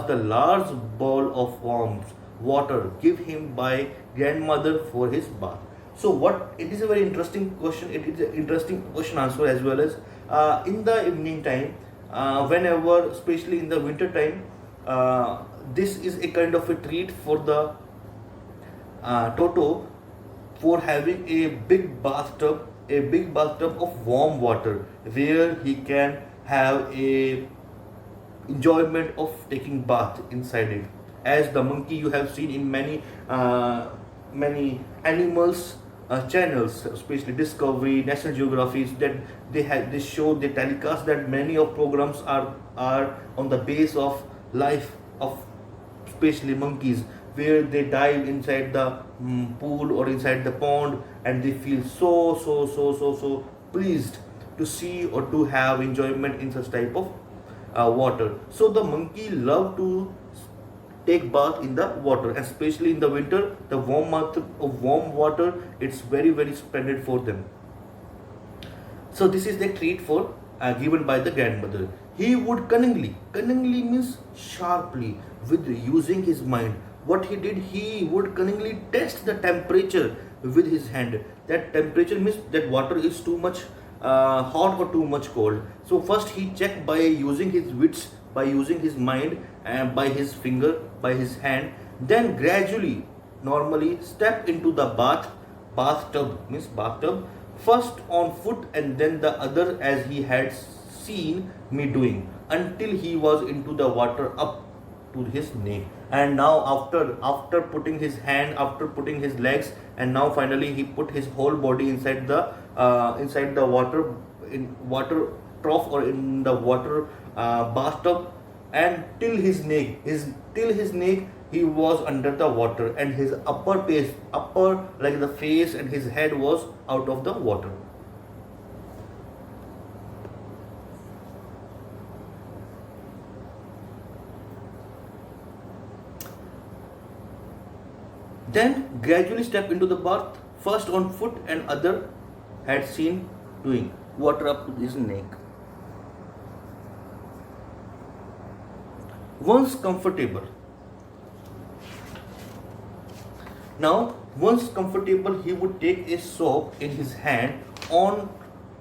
was the large bowl of warm water given him by grandmother for his bath. So what, it is a very interesting question. It is an interesting question answer as well as in the evening time, whenever, especially in the winter time, this is a kind of a treat for the Toto, for having a big bathtub of warm water where he can have a enjoyment of taking bath inside it. As the monkey you have seen in many animals channels, especially Discovery, National Geography, that they show, they telecast that many of programs are on the base of life of especially monkeys, where they dive inside the pool or inside the pond, and they feel so pleased to see or to have enjoyment in such type of water. So the monkey love to take bath in the water, especially in the winter. The warm water, it's very splendid for them. So this is the treat for given by the grandmother. He would cunningly means sharply, with using his mind. What he did, he would cunningly test the temperature with his hand. That temperature means that water is too much hot or too much cold. So first he checked by using his wits, by using his mind, and by his finger, by his hand. Then gradually, normally step into the bathtub means bathtub, first on foot and then the other, as he had seen me doing, until he was into the water up to his neck. And now after putting his hand, after putting his legs, and now finally he put his whole body inside the water, in water trough or in the water bathtub, and till his neck he was under the water, and his upper like the face and his head was out of the water. Then gradually step into the bath, first on foot and other had seen doing, water up to his neck. Once comfortable. Now, once comfortable, he would take a soap in his hand on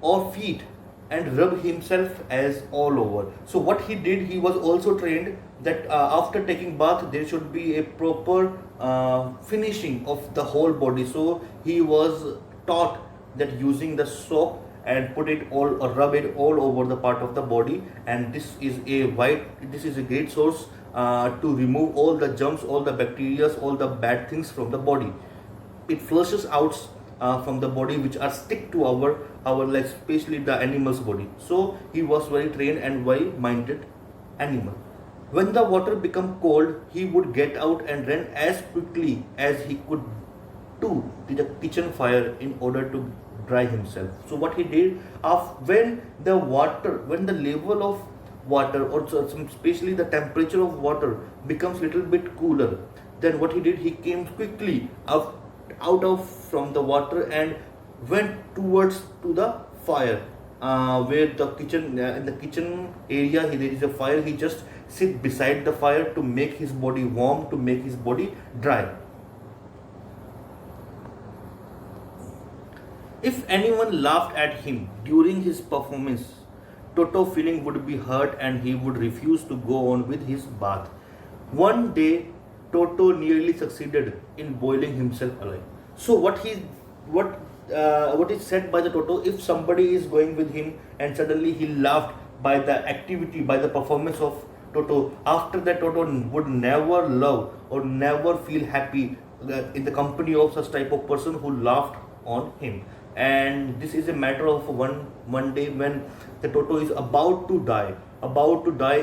or feet and rub himself as all over. So what he did, he was also trained that after taking bath there should be a proper finishing of the whole body. So he was taught that using the soap and put it all or rub it all over the part of the body, and this is a great source to remove all the germs, all the bacteria, all the bad things from the body. It flushes out from the body which are stick to our legs, especially the animal's body. So he was very trained and well minded animal. When the water became cold, he would get out and run as quickly as he could to the kitchen fire in order to dry himself. So what he did, when the level of water, or especially the temperature of water becomes little bit cooler, then what he did, he came quickly out of from the water and went towards to the fire, where the kitchen in the kitchen area, there is a fire. He just sit beside the fire to make his body warm, to make his body dry. If anyone laughed at him during his performance, Toto feeling would be hurt and he would refuse to go on with his bath. One day, Toto nearly succeeded in boiling himself alive. So what is said by the Toto, if somebody is going with him and suddenly he laughed by the activity, by the performance of Toto, after that Toto would never love or never feel happy in the company of such type of person who laughed on him. And this is a matter of one day when the Toto is about to die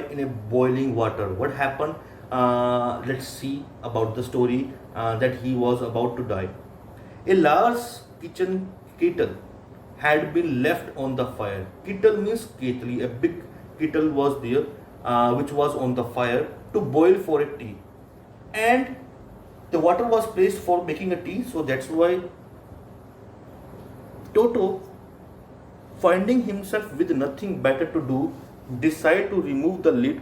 in a boiling water. What happened? Let's see about the story that he was about to die. A large kitchen kettle had been left on the fire. Kettle means ketli. A big kettle was there, which was on the fire to boil for a tea, and the water was placed for making a tea. So that's why Toto, finding himself with nothing better to do, decided to remove the lid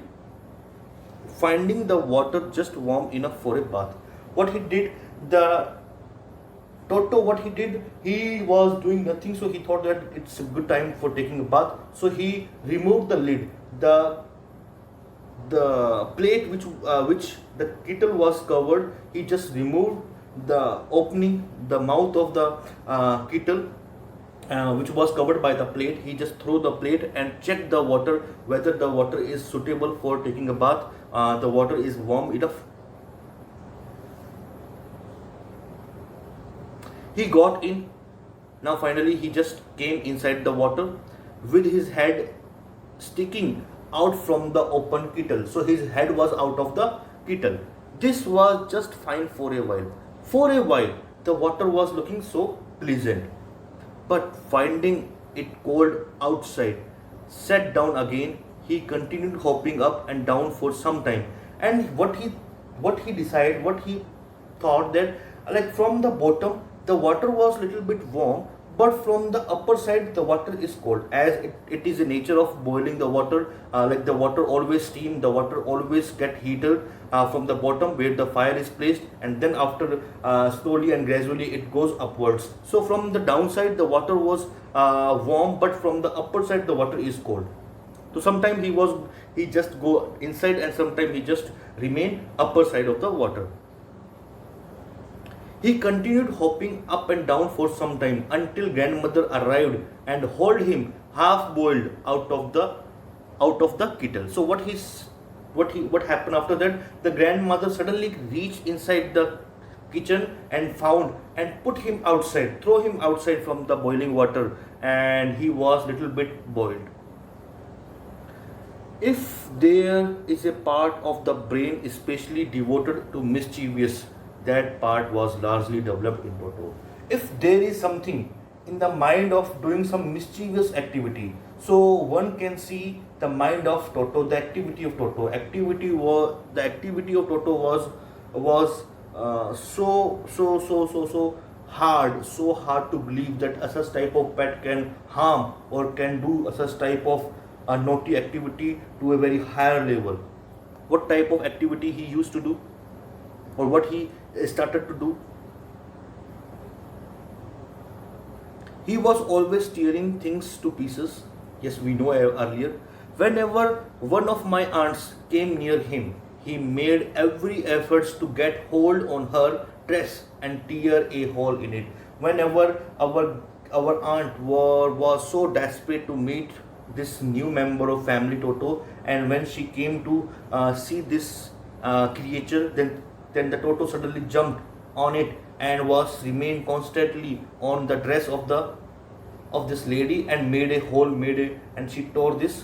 finding the water just warm enough for a bath. What he did, the Toto, what he did, he was doing nothing, so he thought that it's a good time for taking a bath. So he removed the lid, the plate which the kettle was covered. He just removed the opening, the mouth of the kettle, which was covered by the plate. He just threw the plate and checked the water, whether the water is suitable for taking a bath. The water is warm enough. He got in. Now finally he just came inside the water with his head sticking out from the open kettle. So his head was out of the kettle. This was just fine for a while. For a while, the water was looking so pleasant. But finding it cold outside, sat down again. He continued hopping up and down for some time. And what he thought that, like, from the bottom the water was little bit warm, but from the upper side the water is cold, as it is the nature of boiling the water. Like, the water always steam, the water always get heated from the bottom where the fire is placed, and then after slowly and gradually it goes upwards. So from the downside the water was warm, but from the upper side the water is cold. So sometimes he just go inside, and sometimes he just remain upper side of the water. He continued hopping up and down for some time until grandmother arrived and hauled him half boiled out of the kettle. So what happened after that? The grandmother suddenly reached inside the kitchen and found and put him outside, throw him outside from the boiling water, and he was little bit boiled. If there is a part of the brain especially devoted to mischievous, that part was largely developed in Toto. If there is something in the mind of doing some mischievous activity, so one can see the mind of Toto, the activity of Toto. The activity of Toto was so hard, so hard to believe that a such type of pet can harm or can do a such type of naughty activity to a very higher level. What type of activity he used to do, or what he started to do? He was always tearing things to pieces. Yes, we know earlier. Whenever one of my aunts came near him, he made every effort to get hold on her dress and tear a hole in it. Whenever our aunt was so desperate to meet this new member of family Toto, and when she came to see this creature, then the Toto suddenly jumped on it and was remained constantly on the dress of this lady and made a hole, and she tore this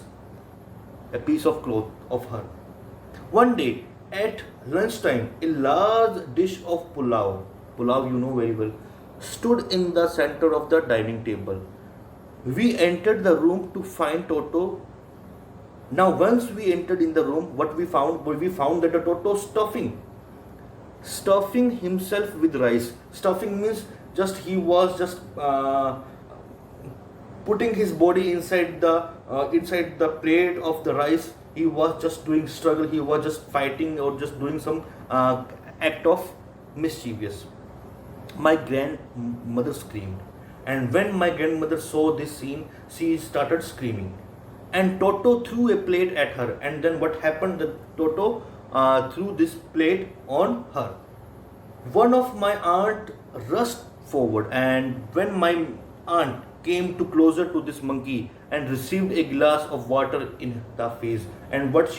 a piece of cloth of her. One day at lunchtime, a large dish of pulao you know very well, stood in the center of the dining table. We entered the room to find Toto. Now, once we entered in the room, what we found? We found that the Toto stuffing himself with rice. Stuffing means he was just putting his body inside the plate of the rice. He was just doing struggle. He was just fighting or just doing some act of mischievous. My grandmother screamed, and when my grandmother saw this scene, she started screaming. And Toto threw a plate at her. And then what happened? The Toto threw this plate on her. One of my aunt rushed forward, and when my aunt came to closer to this monkey and received a glass of water in the face, and what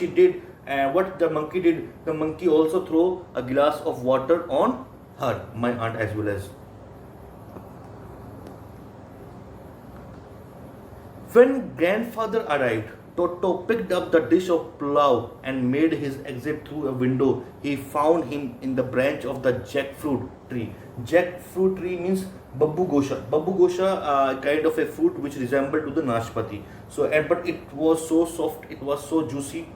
the monkey did, the monkey also threw a glass of water on her, my aunt, as well as. When grandfather arrived, Toto picked up the dish of pulao and made his exit through a window. He found him in the branch of the jackfruit tree. Jackfruit tree means babbu gosha. Babbu gosha, kind of a fruit which resembled to the nashpati. So, but it was so soft, it was so juicy.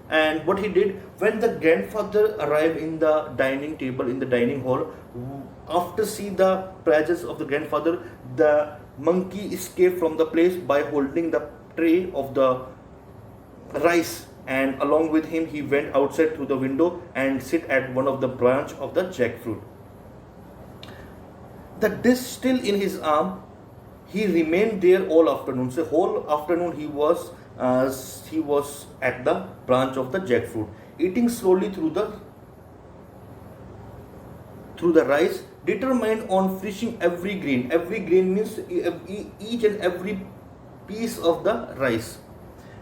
And what he did, when the grandfather arrived in the dining table, in the dining hall, after see the presence of the grandfather, the monkey escaped from the place by holding the tray of the rice and along with him he went outside through the window and sit at one of the branch of the jackfruit. The dish still in his arm, he remained there all afternoon. So whole afternoon he was at the branch of the jackfruit, eating slowly through the rice, determined on finishing every grain. Every grain means each and every piece of the rice.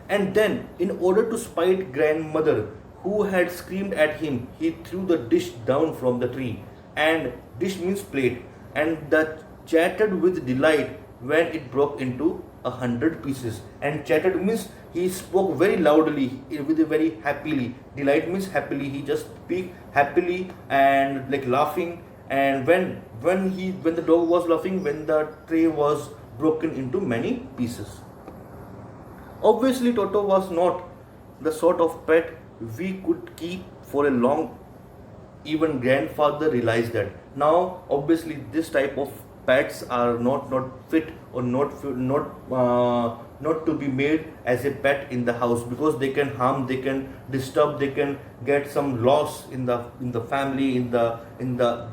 And then, in order to spite grandmother, who had screamed at him, he threw the dish down from the tree. And dish means plate. And that chattered with delight when it broke into 100 pieces. And chattered means he spoke very loudly, with very happily. Delight means happily. He just speak happily and like laughing. And when the dog was laughing, when the tray was broken into many pieces. Obviously, Toto was not the sort of pet we could keep for a long. Even grandfather realized that. Now, obviously, this type of pets are not fit or not to be made as a pet in the house, because they can harm, they can disturb, they can get some loss in the family, in the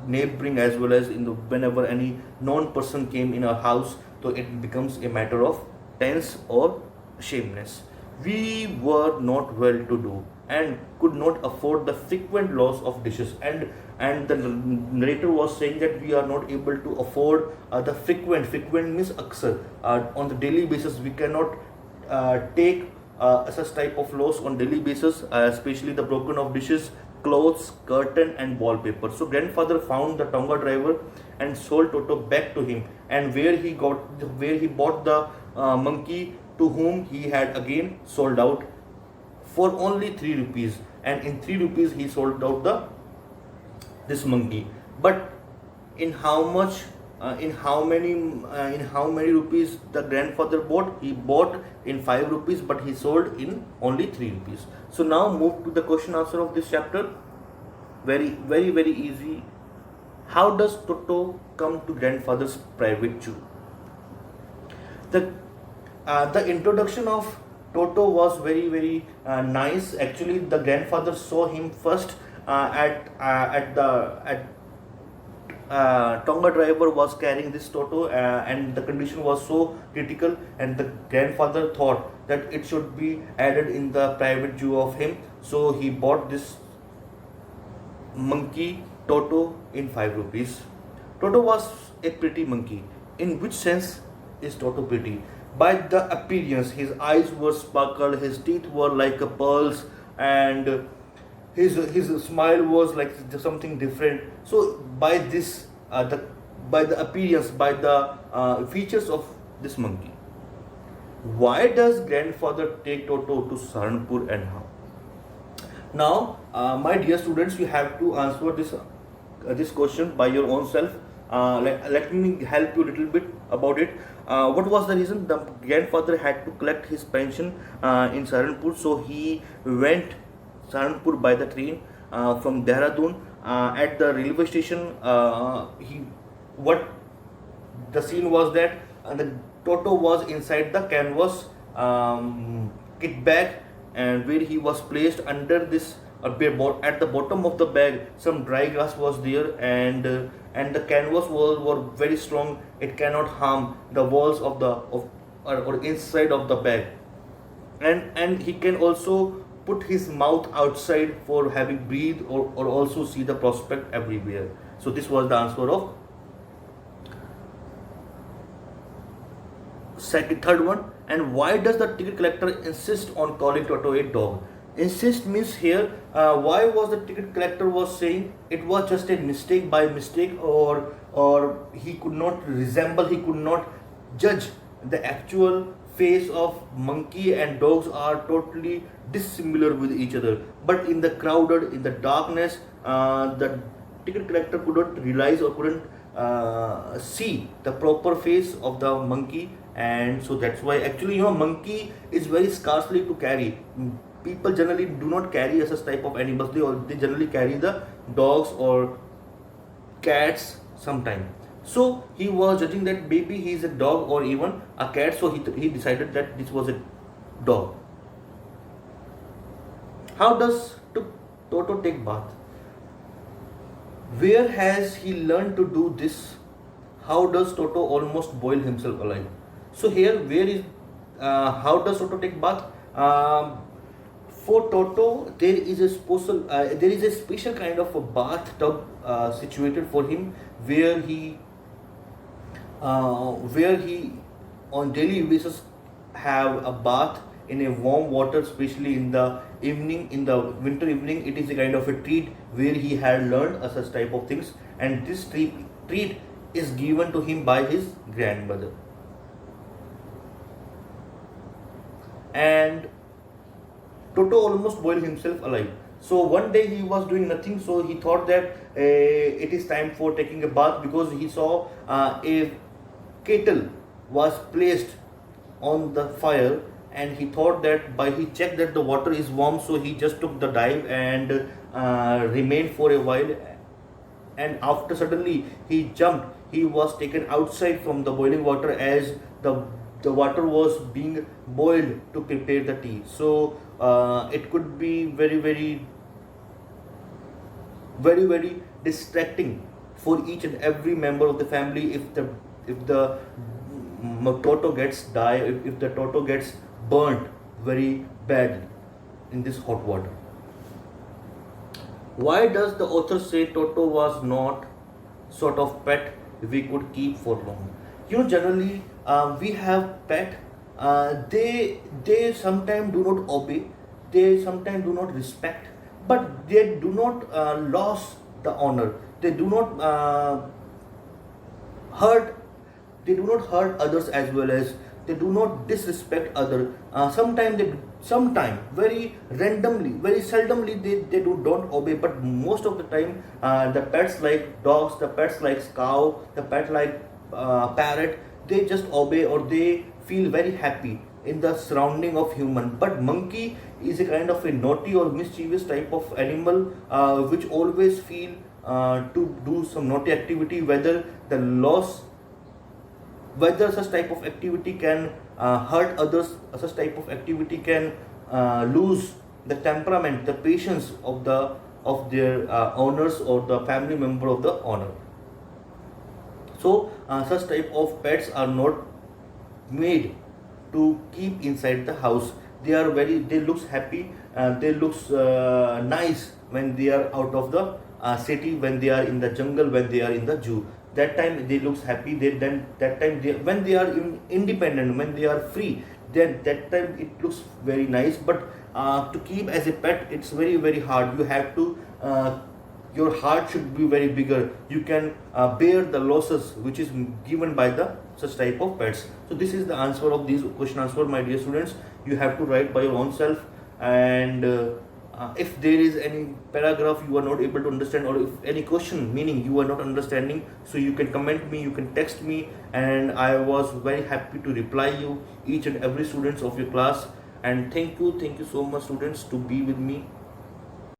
neighboring, as well as in the whenever any non person came in our house. So it becomes a matter of tense or shameness. We were not well to do and could not afford the frequent loss of dishes. And the narrator was saying that we are not able to afford the frequent means aksar, on the daily basis. We cannot take such type of loss on daily basis, especially the broken of dishes, clothes, curtain and wallpaper. So grandfather found the Tonga driver and sold Toto back to him, and where he bought the monkey, to whom he had again sold out for only 3 rupees. And in 3 rupees he sold out this monkey. But in how much, in how many rupees the grandfather bought? He bought in 5 rupees, but he sold in only 3 rupees. So now move to the question answer of this chapter. Very easy. How does Toto come to grandfather's private zoo? The introduction of Toto was very nice. Actually, the grandfather saw him first at Tonga driver was carrying this Toto, and the condition was so critical, and the grandfather thought that it should be added in the private zoo of him. So he bought this monkey Toto in 5 rupees. Toto was a pretty monkey. In which sense is Toto pretty? By the appearance, his eyes were sparkled, his teeth were like pearls, and his smile was like something different. So by this, by the appearance, by the features of this monkey, why does grandfather take Toto to Saharanpur and how? Now, my dear students, you have to answer this question by your own self. Let me help you a little bit about it. What was the reason? The grandfather had to collect his pension in Saharanpur, so he went Saharanpur by the train from Dehradun. At the railway station, what the scene was that the Toto was inside the canvas kit bag, and where he was placed under this at the bottom of the bag some dry grass was there, and the canvas were very strong. It cannot harm the walls or inside of the bag, and he can also put his mouth outside for having breathe, or also see the prospect everywhere. So this was the answer of third one. And why does the ticket collector insist on calling Toto a dog? Insist means here, why was the ticket collector was saying it was just a mistake by mistake, or he could not resemble, he could not judge the actual face of monkey and dogs are totally dissimilar with each other. But in the crowded, in the darkness, the ticket collector couldn't realize or couldn't see the proper face of the monkey. And so that's why actually, monkey is very scarcely to carry. People generally do not carry such type of animals. They generally carry the dogs or cats sometime. So he was judging that maybe he is a dog or even a cat. So he decided that this was a dog. How does Toto take bath? Where has he learned to do this? How does Toto almost boil himself alive? So here, where is how does Toto take bath? For Toto, there is a special kind of a bathtub situated for him, where he on daily basis have a bath in a warm water, especially in the evening, in the winter evening. It is a kind of a treat where he had learned such type of things, and this treat is given to him by his grandmother. And Toto almost boiled himself alive. So one day he was doing nothing, so he thought that it is time for taking a bath, because he saw a kettle was placed on the fire, and he thought that by he checked that the water is warm, so he just took the dive and remained for a while, and after suddenly he jumped, he was taken outside from the boiling water, as the water was being boiled to prepare the tea. So it could be very distracting for each and every member of the family if the Toto gets if the Toto gets burnt very badly in this hot water. Why does the author say Toto was not sort of pet we could keep for long? Generally we have pet. They sometimes do not obey. They sometimes do not respect, but they do not lose the honor. They do not hurt. They do not hurt others, as well as they do not disrespect other. Sometime very randomly, very seldomly, they don't obey, but most of the time the pets like dogs, the pets like cow, the pet like parrot, they just obey, or they feel very happy in the surrounding of human. But monkey is a kind of a naughty or mischievous type of animal, which always feel to do some naughty activity, whether such type of activity can hurt others, such type of activity can lose the temperament, the patience of their owners or the family member of the owner. So such type of pets are not made to keep inside the house. They looks happy, they looks nice when they are out of the city, when they are in the jungle, when they are in the zoo. That time they looks happy. When they are independent, when they are free, then that time it looks very nice. But to keep as a pet, it's very hard. You have to your heart should be very bigger. You can bear the losses which is given by the such type of pets. So this is the answer of these question answer, my dear students. You have to write by your own self, and if there is any paragraph you are not able to understand, or if any question meaning you are not understanding, so you can comment me, you can text me, and I was very happy to reply you, each and every students of your class. And thank you so much, students, to be with me.